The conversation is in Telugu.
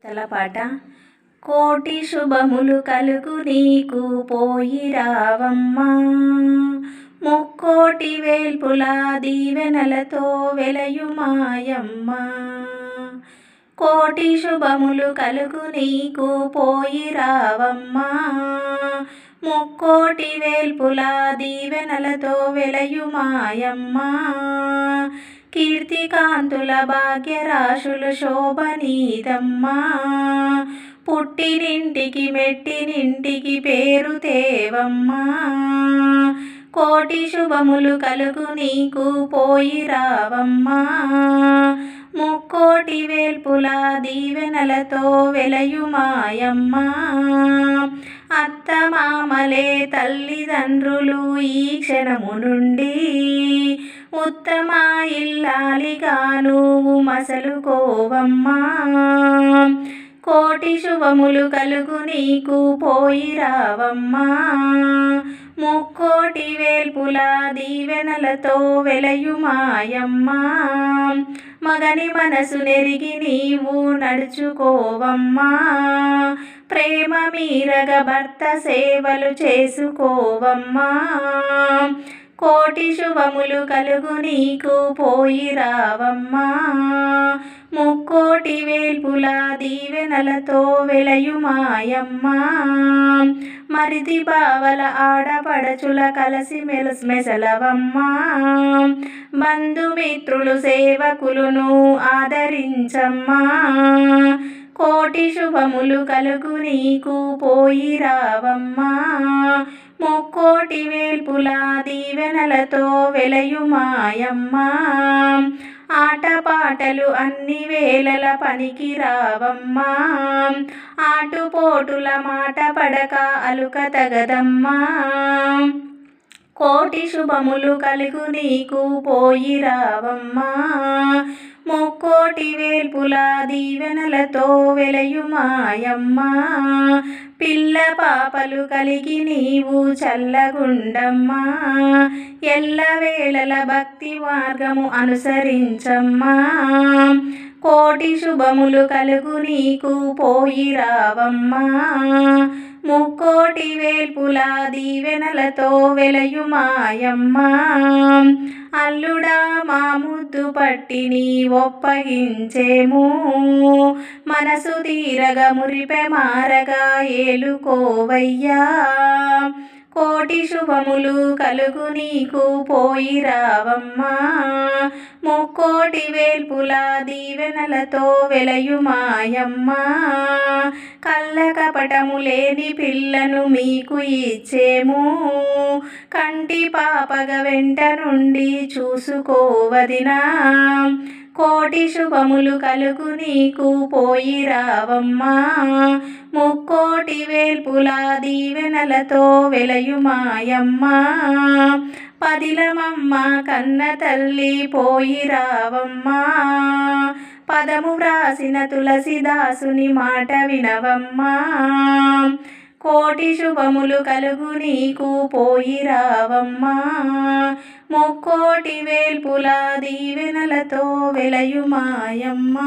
తలపాట. కోటి శుభములు కలుగు నీకు పోయి రావమ్మా, ముక్కోటి వేల్పుల దీవెనలతో వెలయు మాయమ్మ. కోటి శుభములు కలుగు నీకు పోయి రావమ్మా, ముక్కోటి వేల్పుల దీవెనలతో వెలయు మాయమ్మ. కీర్తికాంతుల భాగ్యరాశులు శోభనీదమ్మా, పుట్టినింటికి మెట్టినింటికి పేరు తేవమ్మా. కోటి శుభములు కలుగు నీకు పోయి రావమ్మా, ముక్కోటి వేల్పుల దీవెనలతో వెలయు మాయమ్మ. అత్త మామలే తల్లిదండ్రులు ఈ క్షణము నుండి ఉత్తమ ఇల్లాలిగా నువ్వు మసలుకోవమ్మా. కోటి శుభములు కలుగు నీకు పోయి రావమ్మా, ముక్కోటి వేల్పుల దీవెనలతో వెలయు మాయమ్మ. మగని మనసు నెరిగి నీవు నడుచుకోవమ్మా, ప్రేమ మీరగ భర్త సేవలు చేసుకోవమ్మా. కోటి శుభములు కలుగు నీకు పోయి రావమ్మా, ముక్కోటి వేల్పుల దీవెనలతో వెలయు మాయమ్మ. మరిది బావల ఆడపడచుల కలసి మెసలవమ్మా, బంధుమిత్రులు సేవకులను ఆదరించమ్మా. కోటి శుభములు కలుగు నీకు పోయి రావమ్మా, ముక్కోటి వేల్పుల దీవెనలతో వెలయు మాయమ్మ. ఆటపాటలు అన్ని వేళల పనికి రావమ్మా, ఆటుపోటుల మాట పడక అలుక తగదమ్మా. కోటి శుభములు కలుగు నీకు పోయి రావమ్మా, ముక్కోటి వేల్పుల దీవెనలతో వెలయు మాయమ్మ. పిల్ల పాపలు కలిగి నీవు చల్లగుండమ్మా, ఎల్లవేళల భక్తి మార్గము అనుసరించమ్మా. కోటి శుభములు కలుగు నీకు పోయి రావమ్మా, ముక్కోటి వేల్పుల దీవెనలతో వెలయు మాయమ్మ. అల్లుడా మా ముద్దు పట్టి నీ ఒప్పగించేము, మనసు తీరగా మురిపె మారగా ఏలుకోవయ్యా. కోటి శుభములు కలుగు నీకు పోయి రావమ్మా, ముక్కోటి వేల్పుల దీవెనలతో వెలయు మాయమ్మ. కళ్ళ కపటము లేని పిల్లను మీకు ఇచ్చేము, కంటి పాపగా వెంట నుండి చూసుకోవదినా. కోటి శుభములు కలుగు నీకు పోయి రావమ్మా, ముక్కోటి వేల్పుల దీవెనలతో వెలయు మాయమ్మ. పదిలమమ్మ కన్న తల్లి పోయి రావమ్మా, పదము వ్రాసిన తులసిదాసుని మాట వినవమ్మా. కోటి శుభములు కలుగు నీకు పోయి రావమ్మా, ముక్కోటి వేల్పుల దీవెనలతో వెలయు మాయమ్మ.